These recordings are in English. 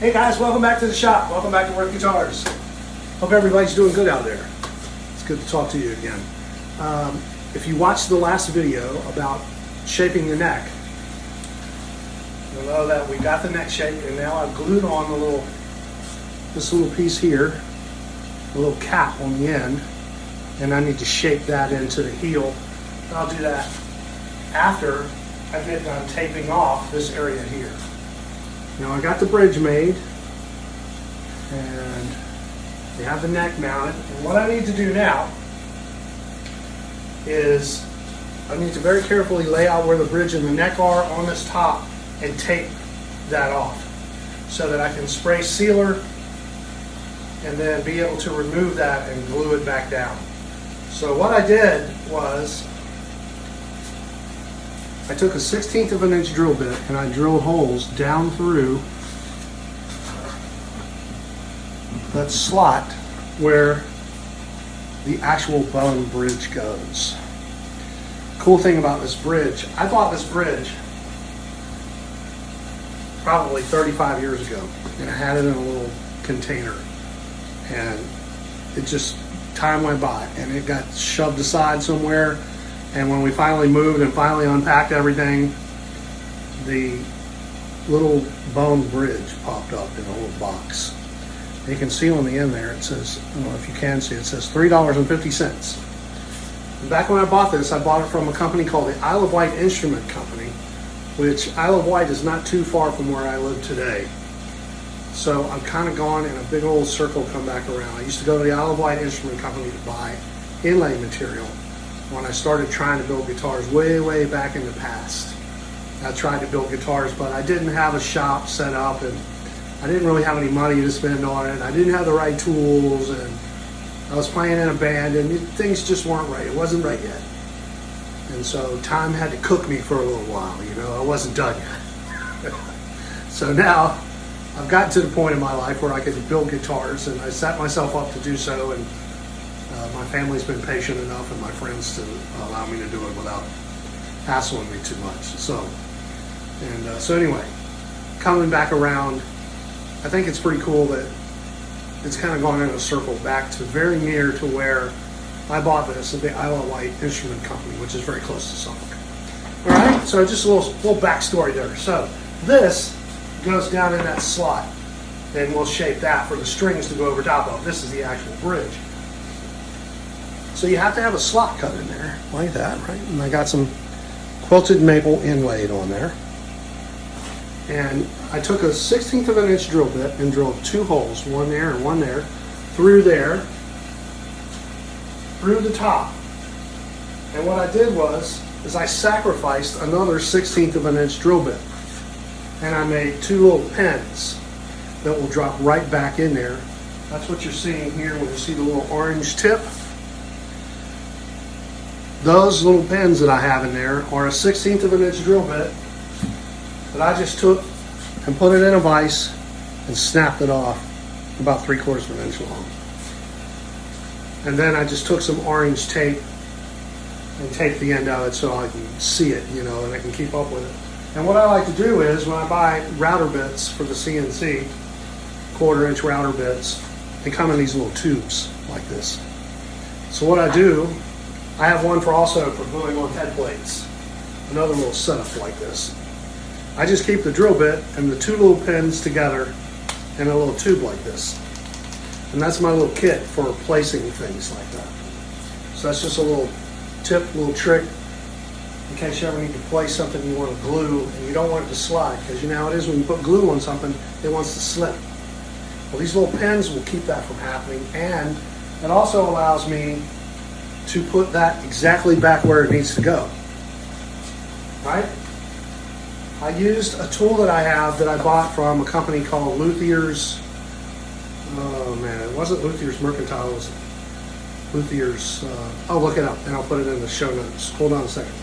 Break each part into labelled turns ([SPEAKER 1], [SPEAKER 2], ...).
[SPEAKER 1] Hey guys, welcome back to the shop. Welcome back to Worth Guitars. Hope everybody's doing good out there. It's good to talk to you again. If you watched the last video about shaping the neck, you'll know that we got the neck shape, and now I've glued on this little piece here, a little cap on the end, and I need to shape that into the heel. And I'll do that after I get done taping off this area here. Now I got the bridge made, and we have the neck mounted. And what I need to do now is I need to very carefully lay out where the bridge and the neck are on this top and tape that off so that I can spray sealer and then be able to remove that and glue it back down. So what I did was I took a 1/16 of an inch drill bit and I drilled holes down through that slot where the actual bone bridge goes. Cool thing about this bridge, I bought this bridge probably 35 years ago, and I had it in a little container, and it just, time went by and it got shoved aside somewhere. And when we finally moved and finally unpacked everything, the little bone bridge popped up in a little box. You can see on the end there, it says, I don't know if you can see, it says $3.50. And back when I bought this, I bought it from a company called the Isle of Wight Instrument Company, which Isle of Wight is not too far from where I live today. So I've kind of gone in a big old circle, come back around. I used to go to the Isle of Wight Instrument Company to buy inlay material when I started trying to build guitars way back in the past. I tried to build guitars, but I didn't have a shop set up, and I didn't really have any money to spend on it. I didn't have the right tools, and I was playing in a band, and things just weren't right. It wasn't right yet. And so time had to cook me for a little while, you know, I wasn't done yet. So now I've gotten to the point in my life where I can build guitars, and I set myself up to do so, and my family's been patient enough, and my friends, to allow me to do it without hassling me too much. So anyway, coming back around, I think it's pretty cool that it's kind of gone in a circle back to very near to where I bought this at the Isle of Wight Instrument Company, which is very close to Suffolk. All right, so just a little backstory there. So this goes down in that slot, and we'll shape that for the strings to go over top of. This is the actual bridge. So you have to have a slot cut in there, like that, right? And I got some quilted maple inlaid on there. And I took a 1/16 of an inch drill bit and drilled 2 holes, one there and one there, through the top. And what I did is I sacrificed another 1/16 of an inch drill bit. And I made 2 little pins that will drop right back in there. That's what you're seeing here when you see the little orange tip. Those little pins that I have in there are a 1/16 of an inch drill bit that I just took and put it in a vise and snapped it off about 3/4 of an inch long. And then I just took some orange tape and taped the end of it so I can see it, you know, and I can keep up with it. And what I like to do is, when I buy router bits for the CNC, 1/4 inch router bits, they come in these little tubes like this. So what I do, I have one for gluing on head plates, another little setup like this. I just keep the drill bit and the 2 little pins together in a little tube like this. And that's my little kit for placing things like that. So that's just a little tip, little trick, in case you ever need to place something you want to glue and you don't want it to slide, because you know how it is when you put glue on something, it wants to slip. Well, these little pins will keep that from happening, and it also allows me to put that exactly back where it needs to go, right? I used a tool that I have that I bought from a company called Luthier's, oh man, it wasn't Luthier's Mercantile, it was Luthier's, I'll look it up and I'll put it in the show notes. Hold on a second.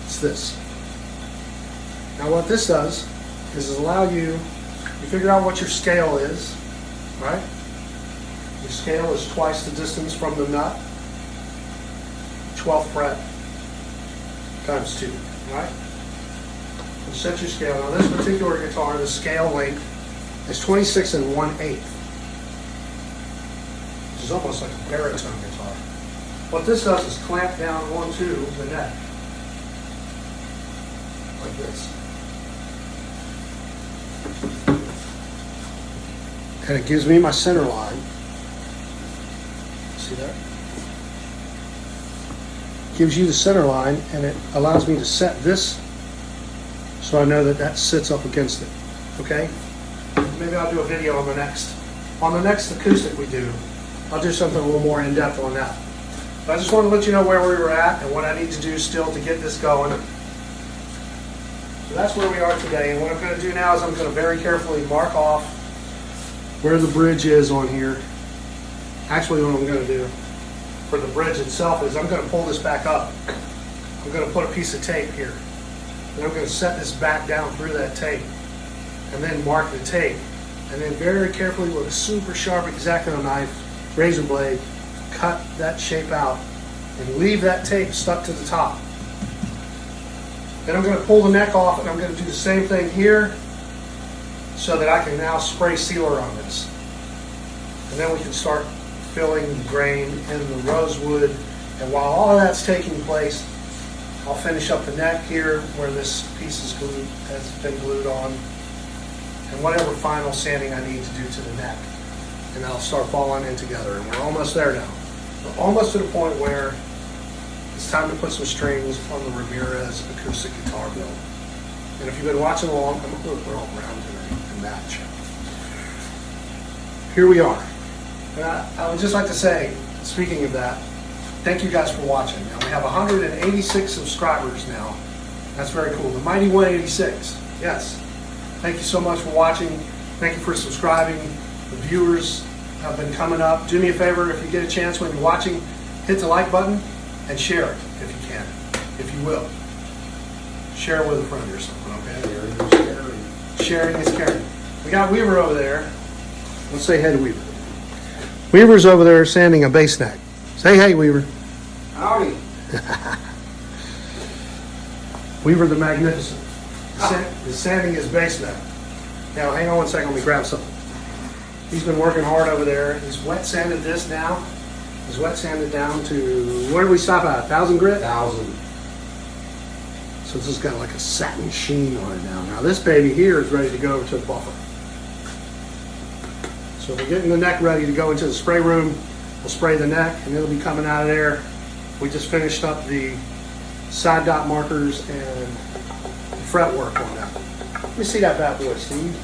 [SPEAKER 1] It's this. Now what this does is allow you figure out what your scale is, right? Your scale is twice the distance from the nut, 12th fret times 2, right? set your scale. Now this particular guitar, the scale length is 26 1/8, which is almost like a baritone guitar. What this does is clamp down onto the neck, like this. And it gives me my center line. See that? Gives you the center line, and it allows me to set this so I know that that sits up against it. Okay? Maybe I'll do a video on the next acoustic we do. I'll do something a little more in depth on that. But I just want to let you know where we were at and what I need to do still to get this going. So that's where we are today. And what I'm going to do now is I'm going to very carefully mark off where the bridge is on here. Actually, what I'm going to do for the bridge itself is I'm going to pull this back up. I'm going to put a piece of tape here. And I'm going to set this back down through that tape and then mark the tape. And then very carefully with a super sharp X-Acto knife, razor blade, cut that shape out and leave that tape stuck to the top. Then I'm going to pull the neck off and I'm going to do the same thing here so that I can now spray sealer on this. And then we can start filling the grain in the rosewood. And while all of that's taking place, I'll finish up the neck here where this piece is glued, has been glued on, and whatever final sanding I need to do to the neck. And I'll start falling in together. And we're almost there now. We're almost to the point where it's time to put some strings on the Ramirez acoustic guitar build. And if you've been watching along, I'm going to put all around today and match. Here we are. And I would just like to say, speaking of that, thank you guys for watching. Now we have 186 subscribers now. That's very cool. The mighty 186. Yes. Thank you so much for watching. Thank you for subscribing. The viewers have been coming up. Do me a favor, if you get a chance when you're watching, hit the like button and share it if you can, if you will. Share it with a friend or something, okay? Sharing is caring. We got Weaver over there. Let's say hey to Weaver. Weaver's over there sanding a bass neck. Say hey, Weaver.
[SPEAKER 2] Howdy.
[SPEAKER 1] Weaver the Magnificent. Is sanding his bass neck. Now, hang on one second, let me grab something. He's been working hard over there. He's wet sanded this now. He's wet sanded down to, where did we stop at? 1,000 grit?
[SPEAKER 2] 1,000.
[SPEAKER 1] So this has got like a satin sheen on it now. Now this baby here is ready to go over to the buffer. So we're getting the neck ready to go into the spray room. We'll spray the neck and it'll be coming out of there. We just finished up the side dot markers and the fret work on that. Let me see that bad boy, Steve.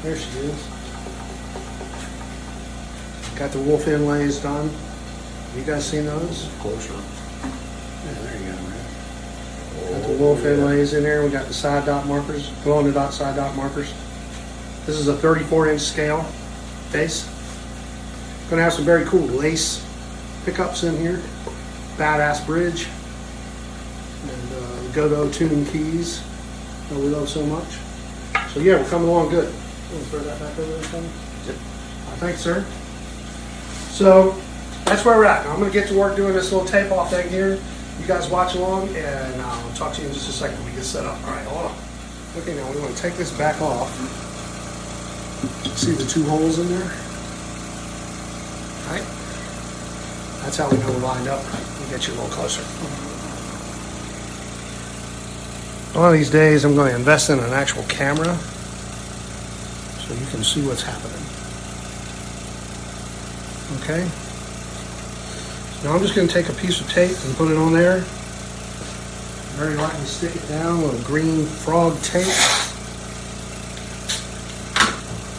[SPEAKER 1] There she is. Got the wolf inlays done. You guys seen those?
[SPEAKER 2] Closer.
[SPEAKER 1] Yeah, there you go, man. Got the wolf inlays in there. We got the side dot markers, glow in the dot side dot markers. This is a 34-inch scale bass. Gonna have some very cool lace pickups in here. Badass bridge. And Godot tuning keys that we love so much. So yeah, we're coming along good. You want to throw that back over there for me?
[SPEAKER 2] Yep.
[SPEAKER 1] Thanks, sir. So that's where we're at. Now I'm going to get to work doing this little tape off thing here. You guys watch along, and I'll talk to you in just a second when we get set up. All right, hold on. Okay, now we want to take this back off. See the two holes in there? All right. That's how we know we're lined up. We'll get you a little closer. One of these days, I'm going to invest in an actual camera so you can see what's happening. Okay. Now I'm just going to take a piece of tape and put it on there. Very lightly stick it down with a green frog tape.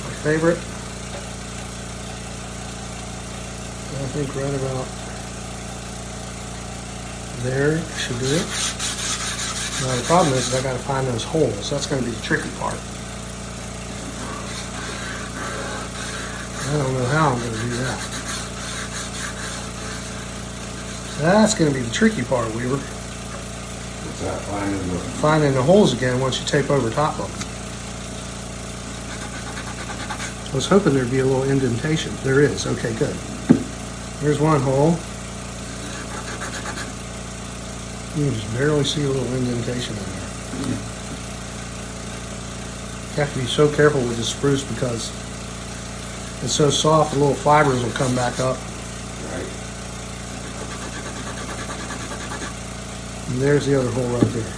[SPEAKER 1] My favorite. I think right about there should do it. Now the problem is I got to find those holes. That's going to be the tricky part. I don't know how I'm going to do that. That's going to be the tricky part, Weaver.
[SPEAKER 2] What's that?
[SPEAKER 1] Finding the holes again once you tape over top of them. I was hoping there'd be a little indentation. There is. Okay, good. There's one hole. You can just barely see a little indentation in there. You have to be so careful with the spruce because it's so soft, the little fibers will come back up.
[SPEAKER 2] Right.
[SPEAKER 1] And there's the other hole right there.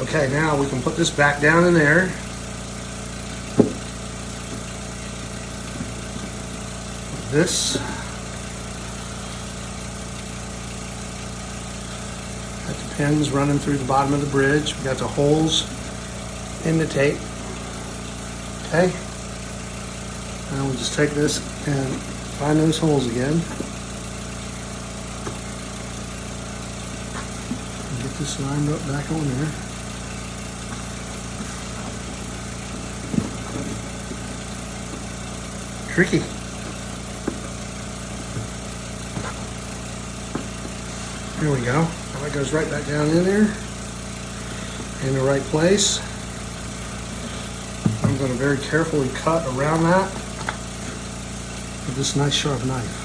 [SPEAKER 1] Okay, now we can put this back down in there. This. Got the pins running through the bottom of the bridge. We got the holes in the tape. Okay. Now we'll just take this and find those holes again. And get this lined up back on there. Tricky. There we go. Now it goes right back down in there. In the right place. I'm going to very carefully cut around that with this nice sharp knife.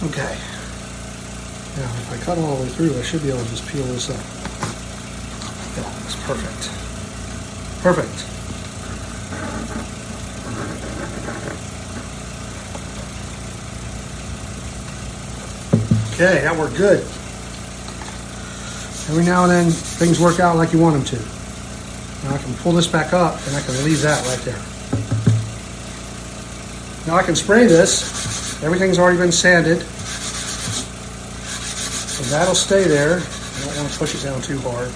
[SPEAKER 1] Okay. Now, if I cut all the way through, I should be able to just peel this up. Yeah, that's perfect. Perfect. Okay, now we're good. Every now and then, things work out like you want them to. Now I can pull this back up, and I can leave that right there. Now I can spray this. Everything's already been sanded. So that'll stay there. I don't want to push it down too hard.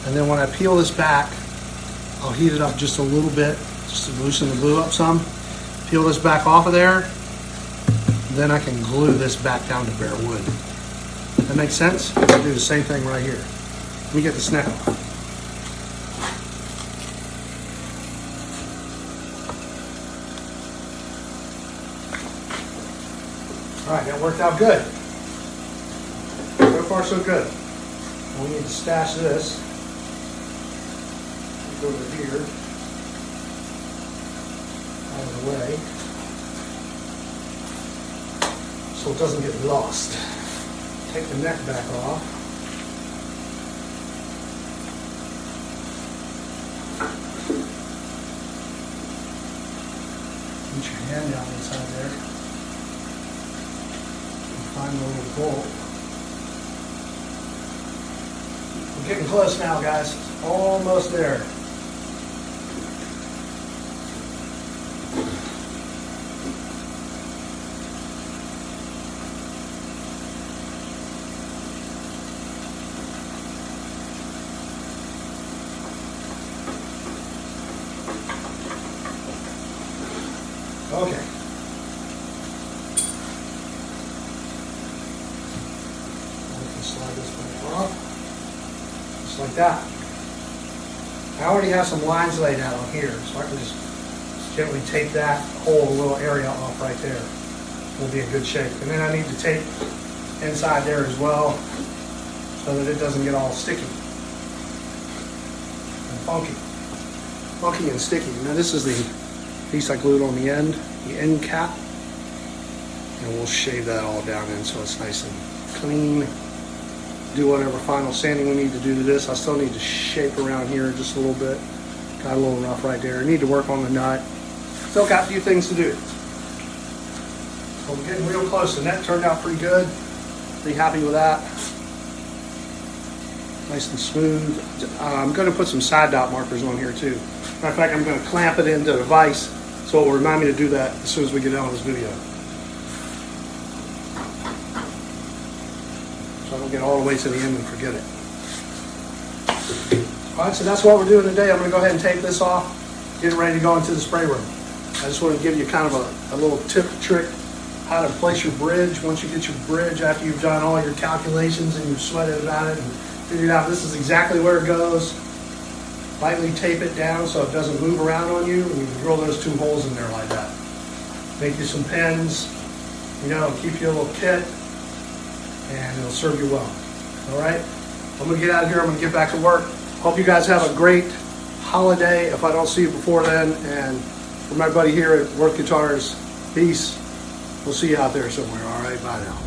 [SPEAKER 1] And then when I peel this back, I'll heat it up just a little bit, just to loosen the glue up some. Peel this back off of there. Then I can glue this back down to bare wood. That makes sense? I'll do the same thing right here. Let me get this neck off. All right, that worked out good. So far, so good. Now we need to stash this. Over here. Out of the way. So it doesn't get lost. Take the neck back off. Put your hand down inside there. Find the little bolt. We're getting close now, guys. Almost there. Okay. Slide this back off, just like that. I already have some lines laid out on here, so I can just gently tape that whole little area off right there. Will be in good shape. And then I need to tape inside there as well, so that it doesn't get all sticky and funky. Funky and sticky. Now this is the piece I glued on the end cap, and we'll shave that all down in so it's nice and clean. Do whatever final sanding we need to do to this. I still need to shape around here just a little bit. Got a little rough right there. I need to work on the nut. Still got a few things to do. So we're getting real close. The net turned out pretty good. Pretty happy with that. Nice and smooth. I'm going to put some side dot markers on here too. Matter of fact, I'm going to clamp it into the vise so it will remind me to do that as soon as we get out of this video. I don't get all the way to the end and forget it. All right, so that's what we're doing today. I'm gonna go ahead and take this off, getting ready to go into the spray room. I just want to give you kind of a little tip, trick, how to place your bridge. Once you get your bridge, after you've done all your calculations and you've sweated about it and figured out this is exactly where it goes, lightly tape it down so it doesn't move around on you, and you can drill those 2 holes in there like that. Make you some pins, you know, keep you a little kit, and it'll serve you well. All right, I'm gonna get out of here. I'm gonna get back to work. Hope you guys have a great holiday if I don't see you before then. And from everybody here at Worth Guitars, peace. We'll see you out there somewhere. All right, bye now.